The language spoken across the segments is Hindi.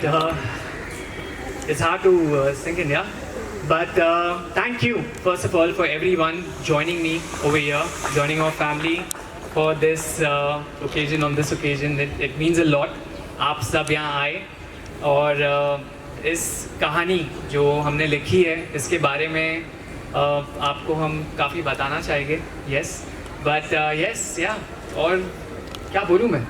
right. It's hard to sink in, yeah. But thank you, first of all, for everyone joining me over here, joining our family for this occasion. On this occasion, it means a lot. आप सब यहाँ आए और इस कहानी जो हमने लिखी है इसके बारे में आपको हम काफ़ी बताना चाहेंगे. Yes, but yes, yeah. और क्या बोलूँ मैं?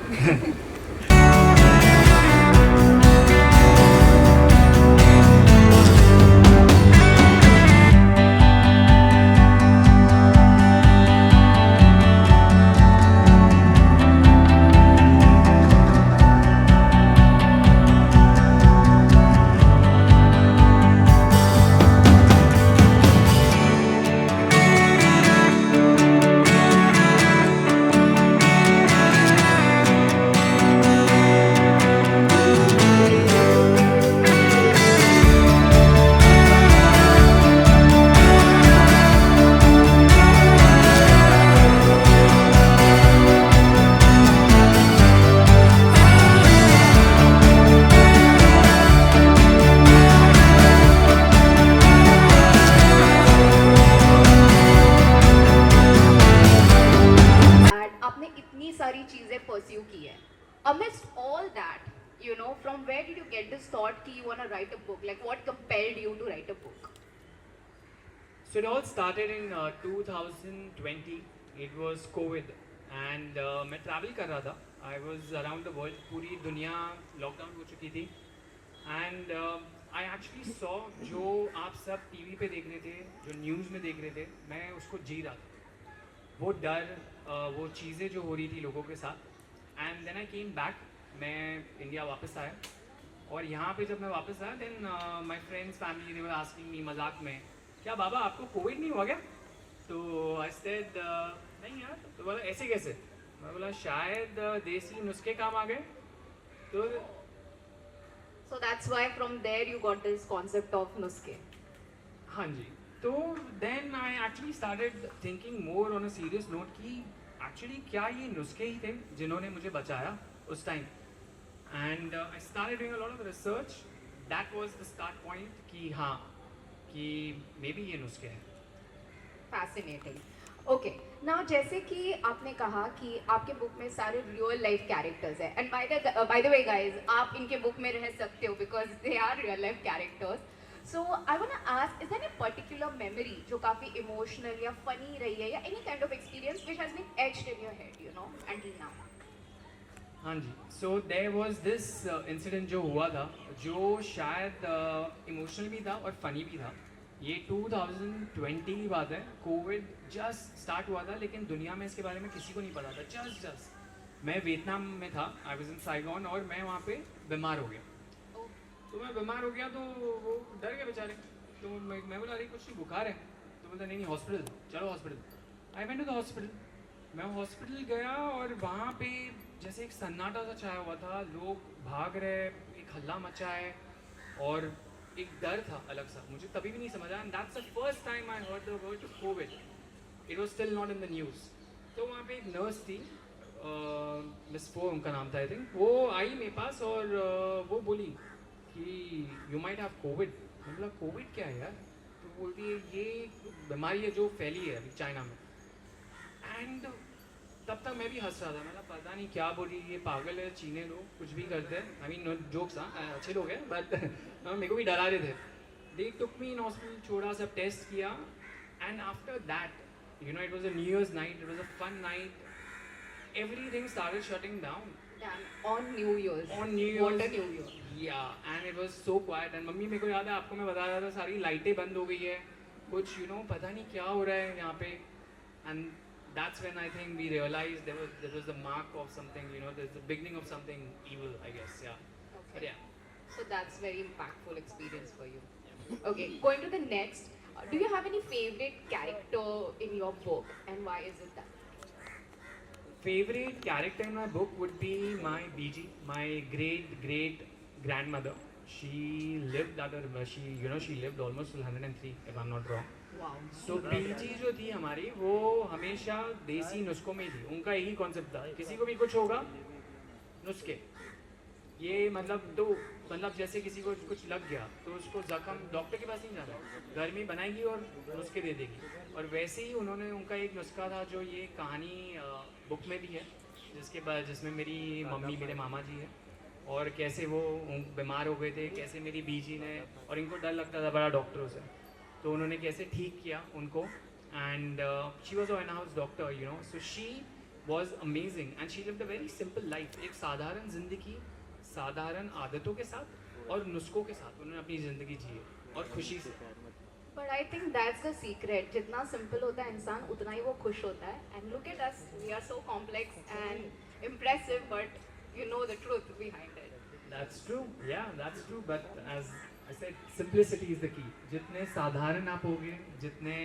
सारी चीजें परस्यू की है. Amidst all that, you know, from where did you get this thought कि you wanna write a book? Like what compelled you to write a book? So it all started in 2020. It was COVID and मैं travel कर रहा था. I was around the world. पूरी दुनिया lockdown हो चुकी थी. And I actually saw जो आप सब TV पे देख रहे थे, जो news में देख रहे थे, मैं उसको जी रहा था. वो डर, वो चीज़ें जो हो रही थी लोगों के साथ. And then I came back. मैं इंडिया वापस आया और यहाँ पे जब मैं वापस आया then my friends family they were asking me मजाक में, क्या बाबा आपको कोविड नहीं हुआ क्या? तो आई सेड नहीं यार. तो बोला ऐसे कैसे? मैं बोला शायद देसी नुस्खे काम आ गए. तो So that's why from there you got this concept of नुस्खे. हाँ जी. तो then I actually started thinking more on a serious note कि एक्चुअली क्या ये नुस्खे ही थे जिन्होंने मुझे बचाया उस time. And I started doing a lot of research. That was the start point कि हाँ कि मे बी ये नुस्खे हैं. फैसिनेटिंग. ओके, नाउ जैसे कि आपने कहा कि आपके बुक में सारे रियल लाइफ कैरेक्टर्स हैं. And by the way guys, आप इनके बुक में रह सकते हो because they are real life characters. So I want to ask, is there any particular memory जो काफी emotional या funny रही है या any kind of experience which has been etched in your head, you know, until now? हाँ जी. So there was this incident जो हुआ था जो शायद इमोशनल भी था और फनी भी था. ये 2020 की बात है. कोविड जस्ट स्टार्ट हुआ था लेकिन दुनिया में इसके बारे में किसी को नहीं पता था. जस्ट मैं वियतनाम में था. आई वाज इन साइगॉन और मैं वहाँ पे बीमार हो गया. तो मैं बीमार हो गया तो वो डर गए बेचारे. तो मैं बोला अरे कुछ नहीं, बुखार है. तो बोलता नहीं हॉस्पिटल चलो hospital. I went to the hospital. मैं हॉस्पिटल गया और वहाँ पे जैसे एक सन्नाटा सा छाया हुआ था. लोग भाग रहे, एक हल्ला मचा है और एक डर था अलग सा. मुझे तभी भी नहीं समझा. And that's the first time I heard the word Covid. It was still not in the news. तो वहाँ पे एक नर्स थी, मिस पो उनका नाम था आई थिंक. वो आई मेरे पास और वो बोली कि यू माइट हैव कोविड. मैं बोला कोविड क्या है यार? तो बोलती है ये बीमारी है जो फैली है अभी चाइना में. एंड तब तक मैं भी हंस रहा था. मतलब पता नहीं क्या बोली, ये पागल है, चीने लोग कुछ भी करते हैं. आई मीन जोक्स, हाँ अच्छे लोग हैं बट मेरे को भी डरा रहे थे. दे टुक मी इन हॉस्पिटल, छोड़ा सब टेस्ट किया. And after that you know it was a new year's night. It was a fun night. Everything started shutting down. On New Year's. On New Year's. What a New Year. Yeah, and it was so quiet. And mummy मेरे को याद है, आपको मैं बता रहा था, सारी लाइटें बंद हो गई है, कुछ you know पता नहीं क्या हो रहा है यहाँ पे. And that's when I think we realized there was the mark of something, you know, there's the beginning of something evil, I guess. Yeah. Okay. But yeah. So that's very impactful experience for you. Okay, going to the next. Do you have any favorite character in your book, and why is it that? Favorite character in my book would be my BG, my great grandmother. She lived she lived almost till 103 if I'm not wrong. Wow. So BG जो थी हमारी, वो हमेशा देसी नुस्खों में ही थी. उनका यही कॉन्सेप्ट था, किसी को भी कुछ होगा नुस्खे. ये मतलब तो मतलब जैसे किसी को कुछ लग गया तो उसको जख्म डॉक्टर के पास नहीं जाना, घर में बनाएगी और नुस्खे दे देगी। और वैसे ही उन्होंने उनका एक नुस्खा था जो ये कहानी बुक में भी है, जिसके बाद जिसमें मेरी मम्मी मेरे मामा जी है और कैसे वो बीमार हो गए थे, कैसे मेरी बीजी ने, और इनको डर लगता था बड़ा डॉक्टरों से, तो उन्होंने कैसे ठीक किया उनको। And she was a in house doctor, you know, so she was amazing and she lived a very simple life. एक साधारण ज़िंदगी साधारण आदतों के साथ और नुस्खों के साथ उन्होंने अपनी ज़िंदगी जी है और खुशी से। But I think that's the secret, जितना सिंपल होता है इंसान उतना ही वो खुश होता है। And look at us, we are so complex and impressive, but you know the truth behind it. That's true, yeah, that's true. But as I said, simplicity is the key. जितने साधारण आप होगे, जितने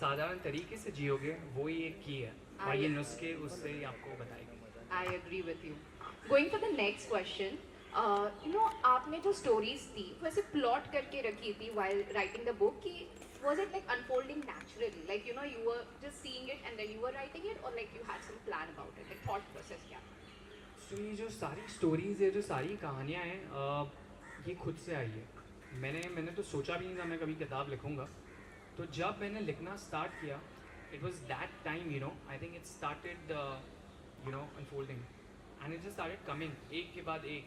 साधारण तरीके से जियोगे, वो ही एक की है। और ये नुस्खे उससे ही आपको बताएंगे। I agree with you. Going for the next question, you know, आपने जो stories थी वैसे plot करके रखी थी while writing the book कि was it like unfolding naturally, like you know you were just seeing it and then you were writing it, or like you had some plan about it, like thought process क्या? तो ये जो सारी स्टोरीज़ है, जो सारी कहानियाँ हैं, ये खुद से आई है। मैंने तो सोचा भी नहीं था मैं कभी किताब लिखूँगा। तो जब मैंने लिखना स्टार्ट किया, it was that time, you know, I think it started you know unfolding and it just started coming एक के बाद एक।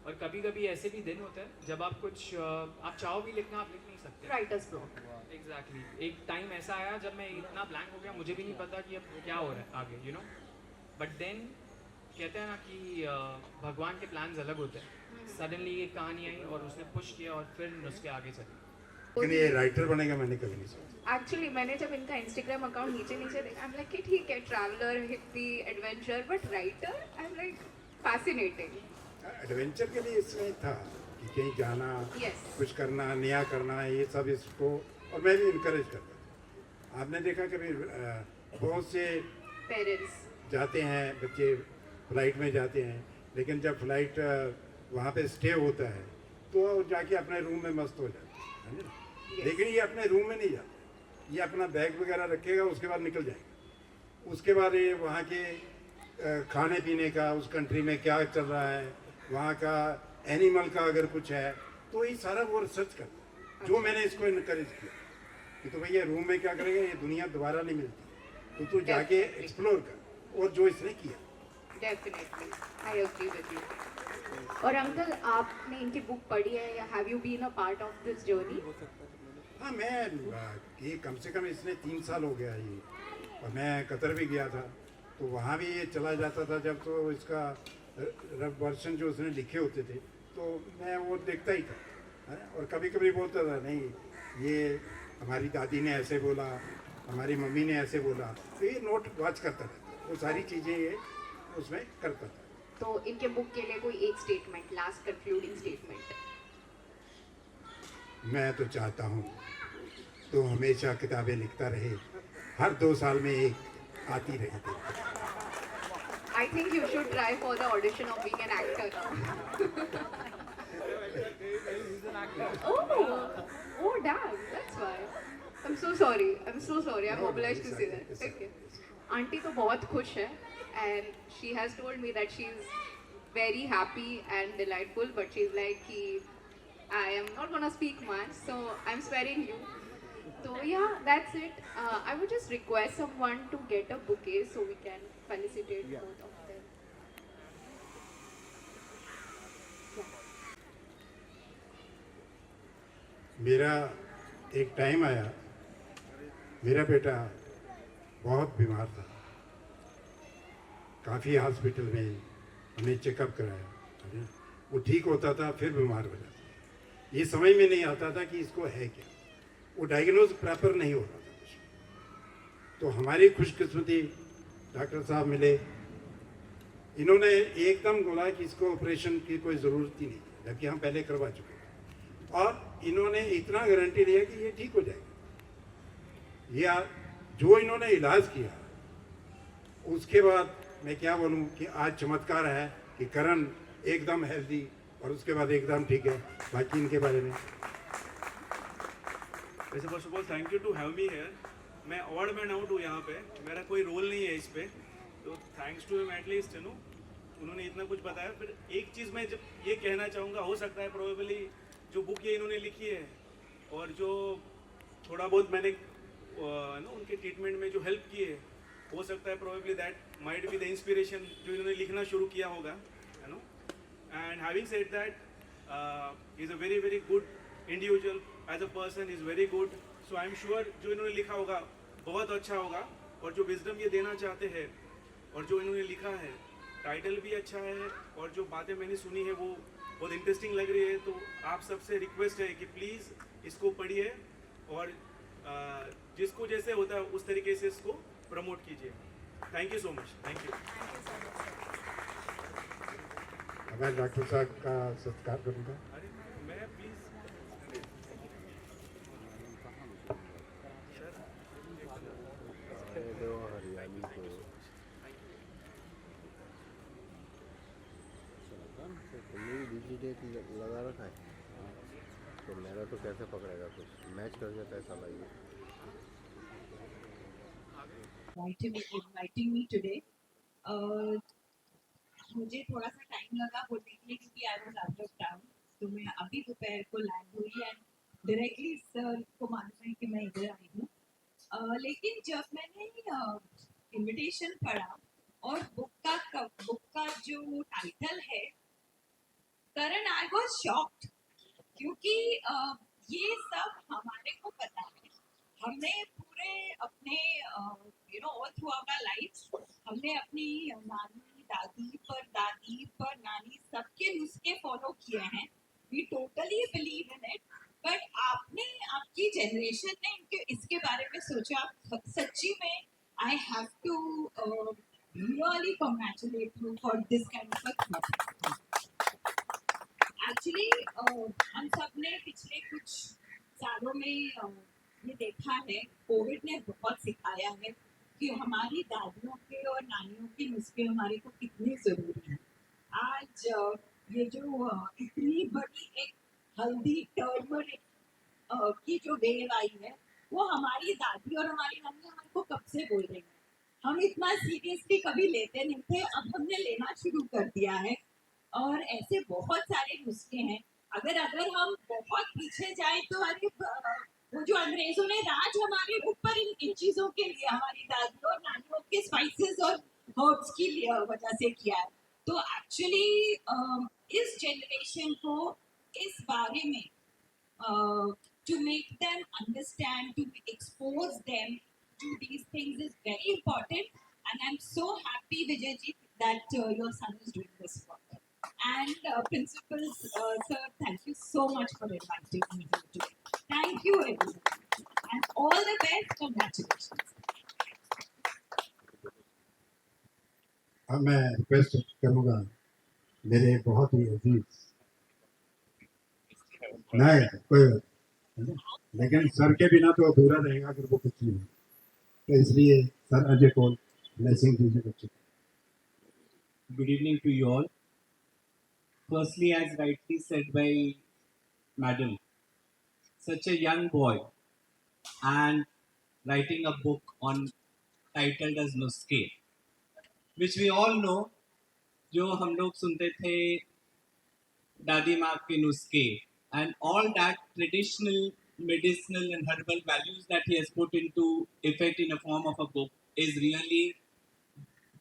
और कभी कभी ऐसे भी दिन होते हैं जब आप कुछ आप चाहो भी लिखना, आप लिख नहीं सकते। Writer's block. एग्जैक्टली एक टाइम ऐसा आया जब मैं इतना ब्लैंक हो गया, मुझे भी नहीं पता कि अब क्या हो रहा है आगे, यू नो। बट देन कहते हैं ना कि भगवान के प्लान्स अलग होते हैं। सडनली एक कहानी आई और उसने पुश किया और फिर नुस्खे आगे चले। लेकिन ये राइटर बनेगा मैंने कभी नहीं सोचा। एक्चुअली मैंने जब इनका इंस्टाग्राम अकाउंट नीचे नीचे देखा, आई एम लाइक कि ठीक है, traveller, hippie, adventure, but writer, I am like fascinating. Adventure के लिए इसमें था कि कहीं जाना, Yes. कुछ करना, नया करना, ये सब इसको, और मैं भी इनकरेज करता था। आपने देखा कभी बहुत से पेरेंट्स जाते हैं बच्चे, फ्लाइट में जाते हैं, लेकिन जब फ्लाइट वहाँ पे स्टे होता है तो जाके अपने रूम में मस्त हो जाते हैं, है ना। Yes. लेकिन ये अपने रूम में नहीं जाते, ये अपना बैग वगैरह रखेगा, उसके बाद निकल जाएगा। उसके बाद ये वहाँ के खाने पीने का, उस कंट्री में क्या चल रहा है, वहाँ का एनिमल का अगर कुछ है तो ये सारा वो रिसर्च करता है। जो मैंने इसको इनकरेज किया कि तो भैया रूम में क्या करेगा, ये दुनिया दोबारा नहीं मिलती, तो तू जाके एक्सप्लोर कर, और जो इसने किया। Definitely, I agree with you. और अंकल, आपने इनकी बुक पढ़ी है या have you been a part of this journey? हाँ, मैं ये कम से कम इसने 3 साल हो गया ये, और मैं कतर भी गया था, तो वहाँ भी ये चला जाता था जब, तो इसका रफ वर्षन जो उसने लिखे होते थे तो मैं वो देखता ही था, है? और कभी कभी बोलता था नहीं, ये हमारी दादी ने ऐसे बोला, हमारी मम्मी ने ऐसे बोला, तो ये नोट वाच करता था, वो सारी चीज़ें ये उसमें करता था। तो इनके बुक के लिए कोई एक स्टेटमेंट, लास्ट कंक्लूडिंग स्टेटमेंट? मैं तो चाहता हूँ तो हमेशा किताबें लिखता रहे, हर 2 साल में एक आती रही। I think you should try for the audition of being an actor. Oh, damn, that's why. I'm so sorry. I'm obliged to say that. Okay. Auntie तो बहुत खुश है, and she has told me that she's very happy and delightful, but she's like कि I am not gonna speak much, so I'm sparing you. So yeah, that's it. I would just request someone to get a bouquet so we can felicitate both of them. मेरा एक टाइम आया, मेरा बेटा बहुत बीमार था, काफ़ी हॉस्पिटल में हमने चेकअप कराया, है ना? वो ठीक होता था फिर बीमार हो जाता। ये समझ में नहीं आता था कि इसको है क्या, वो डायग्नोज प्रॉपर नहीं हो रहा था कुछ। तो हमारी खुशकिस्मती डॉक्टर साहब मिले, इन्होंने एकदम बोला कि इसको ऑपरेशन की कोई ज़रूरत ही नहीं, जबकि हम पहले करवा चुके थे, और इन्होंने इतना गारंटी दिया कि ये ठीक हो जाएगा। ये जो इन्होंने इलाज किया, उसके बाद मैं क्या बोलूँ कि आज चमत्कार है कि करण एकदम हेल्दी, और उसके बाद एकदम ठीक है। बाकी इनके बारे में वैसे first of all thank you to have me here. मैं अवार्ड में आउट हूँ यहाँ पे, मेरा कोई रोल नहीं है इस पे, तो thanks to him at least, you know. उन्होंने इतना कुछ बताया। फिर एक चीज़ मैं जब ये कहना चाहूँगा, हो सकता है प्रोबेबली जो बुक ये इन्होंने लिखी है और जो थोड़ा बहुत मैंने नो उनके ट्रीटमेंट में जो हेल्प की है, हो सकता है probably that might be the inspiration जो इन्होंने लिखना शुरू किया होगा, you know. And having said that is a very very good individual as a person, is very good. So I am sure जो इन्होंने लिखा होगा बहुत अच्छा होगा, और जो विजडम ये देना चाहते हैं और जो इन्होंने लिखा है, टाइटल भी अच्छा है और जो बातें मैंने सुनी है वो बहुत इंटरेस्टिंग लग रही है। तो आप सबसे रिक्वेस्ट है कि प्लीज़ इसको पढ़िए और जिसको जैसे होता है उस तरीके से इसको प्रमोट कीजिए। Thank you so much. Thank you. अब मैं डॉक्टर साहब का सत्कार करूँगा। अरे मैं प्लीज़ हरियाली को तुमने भी बीजी डेट लगा रखा है, तो मेरा तो कैसे पकड़ेगा, कुछ मैच कर जाता है साला ये। inviting me today. मुझे थोड़ा सा टाइम लगा बोलने के लिए क्योंकि I was out of town, तो मैं अभी दोपहर को लैंड हुई एंड डायरेक्टली सर को मालूम है कि मैं इधर आई हूँ। लेकिन जब मैंने इनविटेशन पढ़ा और बुक का जो टाइटल है करण, आई वाज शॉक्ड क्योंकि ये सब हमारे को पता है। हमने पूरे अपने ऑल थ्रू आवर लाइफ हमने अपनी नानी दादी पर नानी सबके नुस्खे फॉलो किए हैं। We totally believe in it, but आपने आपकी जनरेशन ने इनके इसके बारे में सोचा। सच्ची में I have to really congratulate you for this kind of actually हम सब ने पिछले कुछ सालों में ये देखा है, कोविड ने बहुत सिखाया है कि हमारी दादियों के और नानियों के नुस्खे हमारे को कितने ज़रूरी हैं। आज ये जो इतनी बड़ी एक हल्दी टर्मरिक की जो वेव आई है, वो हमारी दादी और हमारी नानी हमारे को कब से बोल रही है। हम इतना सीरियसली कभी लेते नहीं थे, अब हमने लेना शुरू कर दिया है। और ऐसे बहुत सारे नुस्खे हैं। अगर हम बहुत पीछे जाए तो अरे वो जो अंग्रेजों ने राज हमारे ऊपर इन चीजों के लिए हमारी दादियों और नानियों के स्पाइसेस और हर्ब्स की वजह से किया है। तो एक्चुअली इस जनरेशन को इस बारे में to make them understand, to expose them to these things is very important. And I'm so happy, Vijayji, that your son is doing this work. And principals, sir, thank you so much for inviting me here today. Thank you, everyone. And all the best. Congratulations. अब मैं रिक्वेस्ट करूँगा मेरे बहुत ही अजीज, नहीं कोई बात नहीं, लेकिन सर के बिना तो अधूरा रहेगा अगर वो कुछ नहीं, तो इसलिए सर अजय को ब्लेसिंग दीजिए बच्चे। Good evening to you all. Firstly, as rightly said by Madam, such a young boy and writing a book on titled as Nuske, which we all know, जो हम लोग सुनते थे दादी माँ के नुस्खे and all that traditional medicinal and herbal values that he has put into effect in a form of a book is really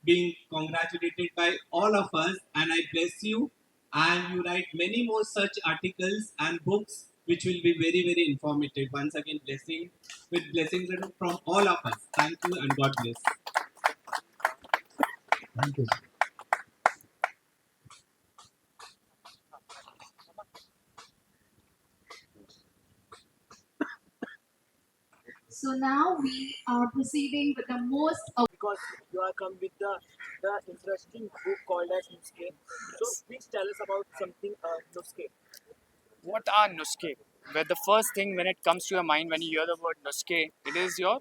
being congratulated by all of us, and I bless you, and you write many more such articles and books which will be very very informative. Once again, blessings from all of us. Thank you and God bless. Thank you. So now we are proceeding with the most because you are come with the interesting book called as Nuske. So please tell us about something Nuske. What are nuske? Where the first thing when it comes to your mind when you hear the word nuske, it is your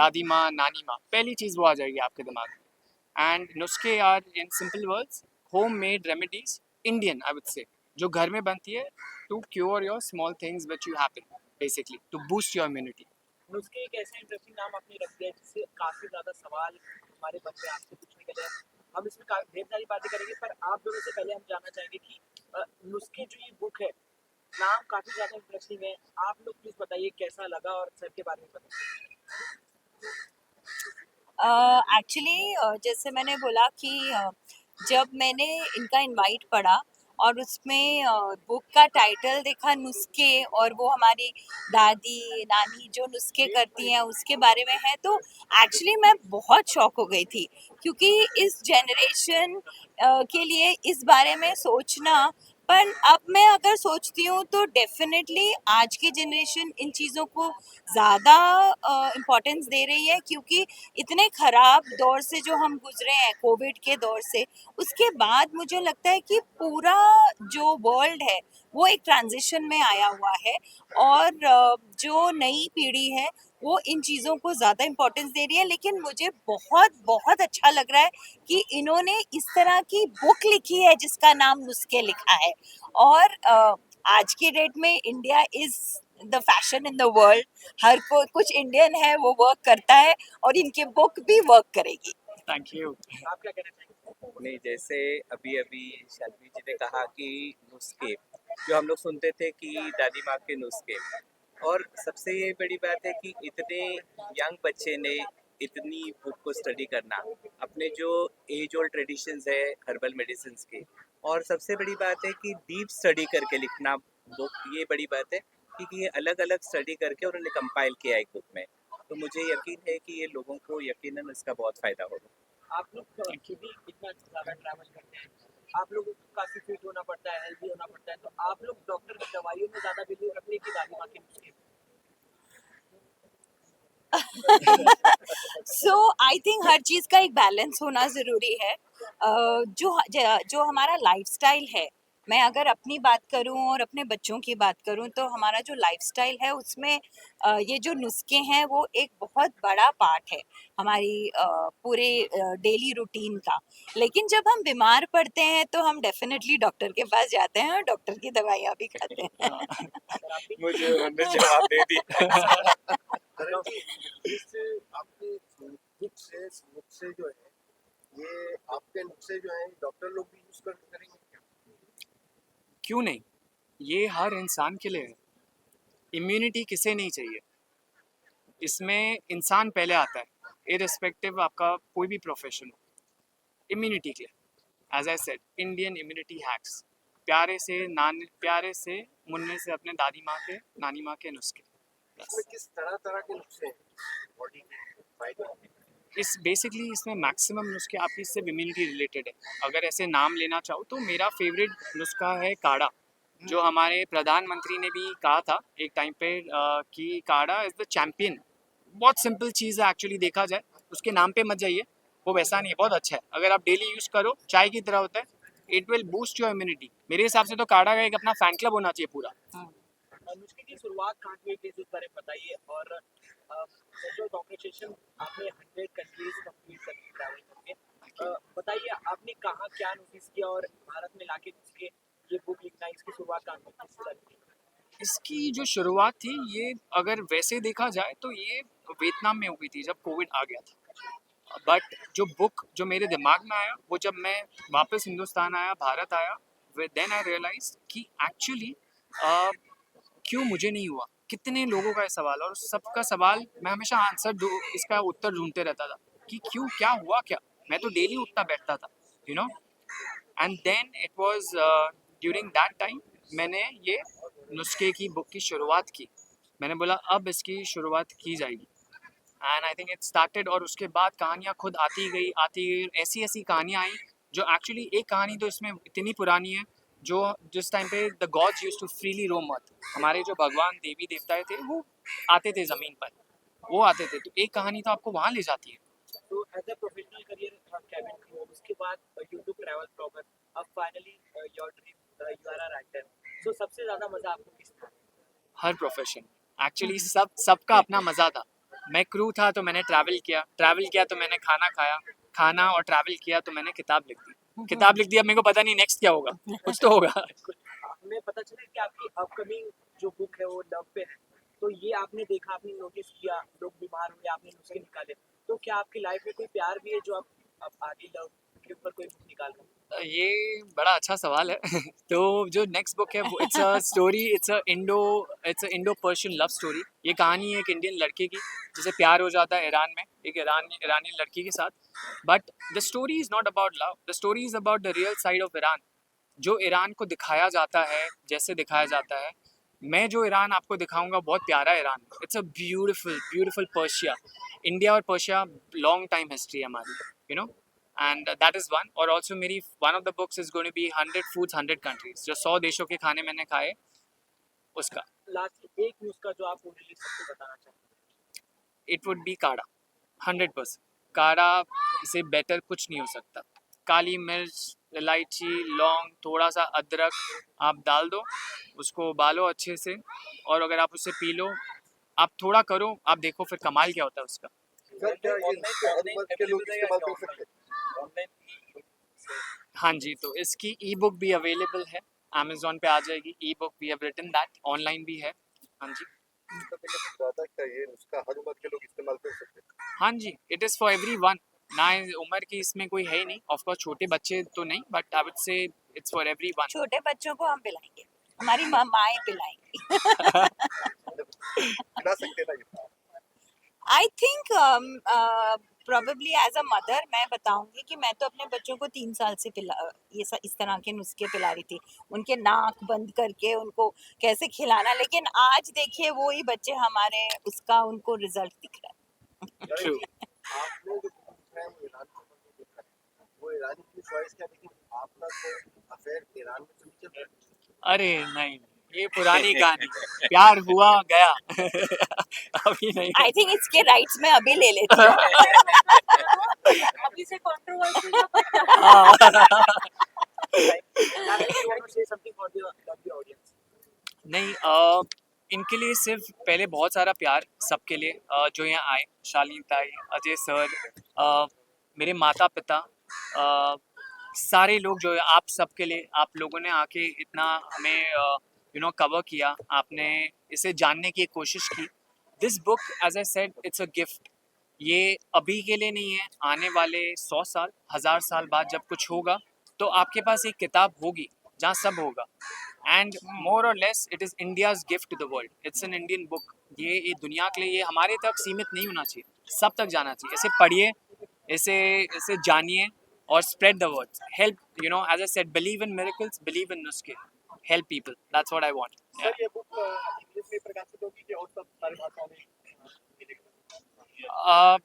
दादी माँ नानी माँ, पहली चीज़ वो आ जाएगी आपके दिमाग में. And nuske are in simple words homemade remedies, Indian I would say, जो घर में बनती है to cure your small things which you happen basically to boost your immunity. नुस्खे एक ऐसा इंटरेस्टिंग नाम आपने रख दिया जिससे काफी ज्यादा सवाल हमारे बच्चे आपसे पूछने के लिए हम इसमें ढेर सारी बातें करेंगे, पर आप दोनों से पहले हम जानना चाहेंगे कि नुस्खे जो ये बुक है, नाम काफी ज्यादा इंटरेस्टिंग है। आप लोग प्लीज बताइए कैसा लगा और सर के बारे में बताइए। एक्चुअली जैसे मैंने बोला कि जब मैंने इनका इनवाइट पढ़ा और उसमें बुक का टाइटल देखा नुस्खे, और वो हमारी दादी नानी जो नुस्खे करती हैं उसके बारे में है, तो एक्चुअली मैं बहुत शॉक हो गई थी, क्योंकि इस जनरेशन के लिए इस बारे में सोचना, पर अब मैं अगर सोचती हूँ तो डेफिनेटली आज की जनरेशन इन चीज़ों को ज़्यादा इम्पोर्टेंस दे रही है, क्योंकि इतने खराब दौर से जो हम गुजरे हैं, कोविड के दौर से, उसके बाद मुझे लगता है कि पूरा जो वर्ल्ड है वो एक ट्रांजिशन में आया हुआ है, और जो नई पीढ़ी है वो इन चीज़ों को ज़्यादा इम्पोर्टेंस दे रही है। लेकिन मुझे बहुत बहुत अच्छा लग रहा है कि इन्होंने इस तरह की बुक लिखी है जिसका नाम नुस्खे लिखा है, और आज की डेट में India is the fashion in the world, हर कोई कुछ इंडियन है वो वर्क करता है, और इनकी बुक भी वर्क करेगी। Thank you. आप क्या कहना चाहेंगे? नहीं, जैसे अभी अभी शालवी जी ने कहा कि नुस्खे जो हम लोग सुनते थे कि दादी माँ के नुस्खे, और सबसे ये बड़ी बात है कि इतने यंग बच्चे ने इतनी बुक को स्टडी करना, अपने जो एज ओल्ड ट्रेडिशंस है हर्बल मेडिसिन के, और सबसे बड़ी बात है कि डीप स्टडी करके लिखना बुक, ये बड़ी बात है क्योंकि ये अलग अलग स्टडी करके उन्होंने कंपाइल किया एक बुक में। तो मुझे यकीन है कि ये लोगों को यकीनन इसका बहुत फ़ायदा होगा। आप लोग खुद ही इतना ज़्यादा ट्रैवल करते हैं, आप लोगों को काफ़ी फिट होना पड़ता है, हेल्दी होना पड़ता है, तो आप लोग डॉक्टर की दवाइयों में ज़्यादा बिलीव रखते हैं कि दादी माँ के नुस्खे? सो आई थिंक हर चीज़ का एक बैलेंस होना ज़रूरी है। जो हमारा लाइफस्टाइल है, मैं अगर अपनी बात करूं और अपने बच्चों की बात करूं, तो हमारा जो लाइफस्टाइल है उसमें ये जो नुस्खे हैं वो एक बहुत बड़ा पार्ट है हमारी पूरे डेली रूटीन का। लेकिन जब हम बीमार पड़ते हैं तो हम डेफिनेटली डॉक्टर के पास जाते हैं और डॉक्टर की दवाइयाँ भी खाते हैं। मुझे उन्होंने जवाब दे दिया। करण जी, इस आपके नुस्खे जो है, ये आपके नुस्खे जो हैं डॉक्टर लोग भी यूज करेंगे क्या? क्यों नहीं, ये हर इंसान के लिए है। इम्यूनिटी किसे नहीं चाहिए, इसमें इंसान पहले आता है, इरिस्पेक्टिव आपका कोई भी प्रोफेशन हो। इम्यूनिटी के लिए as I said, Indian immunity hacks, प्यारे से मुन्ने से अपने दादी माँ के नानी माँ के नुस्खे। इसमें किस तरह तरह के नुस्खे हैं बॉडी के फायदे होते हैं? बेसिकली इसमें मैक्सिमम नुस्खे आपकी सिर्फ इम्यूनिटी रिलेटेड है। अगर ऐसे नाम लेना चाहो तो मेरा फेवरेट नुस्खा है काढ़ा, जो हमारे प्रधानमंत्री ने भी कहा था एक टाइम पे कि काढ़ा इज़ द चैम्पियन। बहुत सिंपल चीज़ है एक्चुअली, देखा जाए उसके नाम पे मत जाइए, वो वैसा नहीं है, बहुत अच्छा है। अगर आप डेली यूज़ करो, चाय की तरह होता है, it will boost your immunity. मेरे हिसाब से तो काढ़ा का एक अपना फैन क्लब होना चाहिए पूरा। नुस्खे की शुरुआत कहाँ की हुई थी, इस बारे में बताइए। और सेंट्रल कॉन्ग्रेचुलेशन, आपने 100 कंट्रीज कंप्लीट कर ट्रैवल करके। बताइए आपने कहाँ क्या नोटिस किया और भारत में लाके नुस्खे ये बुक लिखना, इसकी शुरुआत कहाँ की? इसकी जो शुरुआत थी, ये अगर वैसे देखा जाए तो ये वियतनाम में हो गई थी जब कोविड आ गया था। बट जो बुक जो मेरे दिमाग में आया, वो जब मैं वापस हिंदुस्तान आया, भारत आया, देन आई रियलाइज कि एक्चुअली क्यों मुझे नहीं हुआ। कितने लोगों का ये सवाल, और सबका सवाल मैं हमेशा इसका उत्तर ढूंढते रहता था कि क्यों, क्या हुआ क्या। मैं तो डेली उठता बैठता था, you know. And then it was during that time मैंने ये नुस्खे की बुक की शुरुआत की। मैंने बोला अब इसकी शुरुआत की जाएगी, and I think it started. और उसके बाद कहानियाँ खुद आती गई, ऐसी ऐसी कहानियाँ आई जो एक्चुअली, एक कहानी तो इसमें इतनी पुरानी है, जो जिस टाइम पे the gods used to freely roam earth, हमारे जो भगवान देवी देवताएं थे वो आते थे ज़मीन पर, वो आते थे, तो एक कहानी तो आपको वहाँ ले जाती है। तो as a professional career cabin crew, उसके बाद यू डू ट्रैवल ब्लॉगर, अब finally your dream you are a writer. So सबसे ज़्यादा मज़ा आपको किस में? हर प्रोफेशन एक्चुअली, सबका अपना मज़ा था। मैं क्रू था तो मैंने ट्रैवल किया तो मैंने खाना और ट्रैवल किया तो मैंने किताब लिख दी। अब मेरे को पता नहीं नेक्स्ट क्या होगा, कुछ तो होगा। हमें पता चला कि आपकी अपकमिंग जो बुक है वो लव पे है, तो ये आपने देखा, आपने नोटिस किया, लोग बीमार हुए, आपने नुस्खे निकाले, तो क्या आपकी लाइफ में कोई प्यार भी है जो आप आगे लव के ऊपर कोई बुक निकाल रहे हैं? ये बड़ा अच्छा सवाल है तो जो नेक्स्ट बुक है वो it's a story, it's a Indo Persian love story. ये कहानी है एक इंडियन लड़के की जिसे प्यार हो जाता है ईरान में, एक ईरानी लड़की के साथ। But the story is not about love, the story is about the real side of Iran. जो ईरान को दिखाया जाता है, जैसे दिखाया जाता है, मैं जो ईरान आपको दिखाऊंगा बहुत प्यारा Iran. It's a beautiful beautiful Persia. India और पर्शिया लॉन्ग टाइम हिस्ट्री है हमारी, you know, and that is one. और ऑल्सो मेरी one of the books is going to be 100 foods 100 countries, जो 100 देशों के खाने मैंने खाए उसका। लास्ट एक नुस्खा जो आप पूरे सबको बताना चाहेंगे? इट वुड बी काढ़ा, 100%। काढ़ा से बेटर कुछ नहीं हो सकता। काली मिर्च, इलायची, लौंग, थोड़ा सा अदरक आप डाल दो, उसको उबालो अच्छे से, और अगर आप उसे पी लो, आप थोड़ा करो, आप देखो फिर कमाल क्या होता है उसका। सर क्या ये नुस्खा हर उम्र के लोग इस्तेमाल कर सकते हैं? ऑनलाइन हाँ जी, तो इसकी ई बुक भी अवेलेबल है, अमेजोन पे आ जाएगी। E book we have written that, online भी है। हाँ जी, तो मैंने पूछ रहा था क्या ये नुस्खा हर उम्र के लोग इस्तेमाल कर सकते हैं? हाँ जी, इट इज़ फॉर एवरीवन। ना उम्र की इसमें कोई है ही नहीं, ऑफ कोर्स छोटे बच्चे तो नहीं, but I would say it's for everyone. छोटे बच्चों को हम पिलाएंगे, हमारी माएँ पिलाएंगी। खिला सकते हैं ना ये? I think probably as a mother मैं बताऊंगी कि मैं तो अपने बच्चों को 3 साल से इस तरह के नुस्खे पिला रही थी, उनके नाक बंद करके उनको कैसे खिलाना। लेकिन आज देखिए वो ही बच्चे हमारे, उसका उनको रिजल्ट दिख रहा है। ट्रू। आपने जो पूछा है वो ईरान के ऊपर जो देखा है, वो ईरान की चॉइस क्या, लेकिन आपका तो अफेयर ईरान में तो नहीं चल रहा है। अरे नहीं, ये पुरानी कहानी, प्यार हुआ गया अभी नहीं। आई थिंक इसके राइट्स मैं अभी ले लेती हूँ। अभी से controversy say something for the audience. नहीं, इनके लिए सिर्फ पहले बहुत सारा प्यार सबके लिए, जो यहाँ आए, शालीन ताई, अजय सर, मेरे माता पिता, सारे लोग जो है, आप सबके लिए, आप लोगों ने आके इतना हमें कवर किया, आपने इसे जानने की कोशिश की। This book as I said it's a gift. ये अभी के लिए नहीं है, आने वाले 100 साल 1000 साल बाद जब कुछ होगा तो आपके पास एक किताब होगी जहाँ सब होगा। एंड मोर और less it is India's gift to the world, it's an Indian book. ये दुनिया के लिए, ये हमारे तक सीमित नहीं होना चाहिए, सब तक जाना चाहिए। इसे पढ़िए, इसे जानिए और spread the words. Help, as I said, believe in miracles, believe in नुस्खे, help people, that's what I want. Sir ये बुक इंग्लिश में प्रकाशित होगी कि और सब सारी भाषाओं में मिलेगा?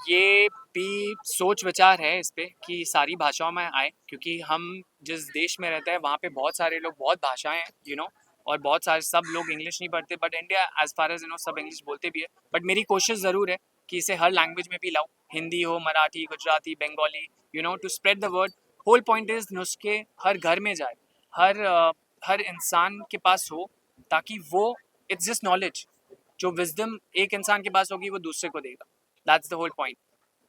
ये भी सोच विचार है इस पे कि सारी भाषाओं में आए, क्योंकि हम जिस देश में रहते हैं वहाँ पे बहुत सारे लोग, बहुत भाषाएं हैं, और बहुत सारे सब लोग इंग्लिश नहीं पढ़ते, but India as far as सब इंग्लिश बोलते भी है। बट मेरी कोशिश ज़रूर है कि इसे हर लैंग्वेज में भी लाऊं, हिंदी हो, Marathi, Gujarati, Bengali, to spread the word. Whole point is नुस्खे हर घर में जाए, हर इंसान के पास हो, ताकि वो, इट्स जस्ट नॉलेज, जो विजडम एक इंसान के पास होगी वो दूसरे को देगा। That's the whole point.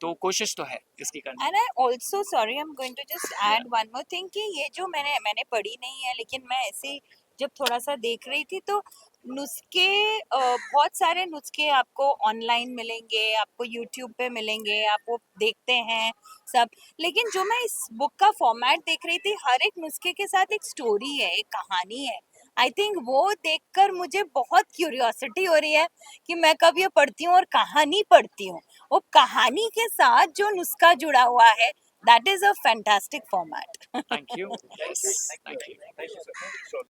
तो कोशिश तो है इसकी करने। And I also sorry, I am going to just add one more thing कि ये जो मैंने पढ़ी नहीं है, लेकिन मैं ऐसे जब थोड़ा सा देख रही थी तो नुस्खे, बहुत सारे नुस्खे आपको ऑनलाइन मिलेंगे, आपको यूट्यूब पे मिलेंगे, आप वो देखते हैं सब। लेकिन जो मैं इस बुक का फॉर्मेट देख रही थी, हर एक नुस्खे के साथ एक स्टोरी है, एक कहानी है। आई थिंक वो देखकर मुझे बहुत क्यूरियोसिटी हो रही है कि मैं कब ये पढ़ती हूँ और कहानी पढ़ती हूँ। वो कहानी के साथ जो नुस्खा जुड़ा हुआ है, that is a fantastic format. Thank you. Yes, thank you. Thank you, sir.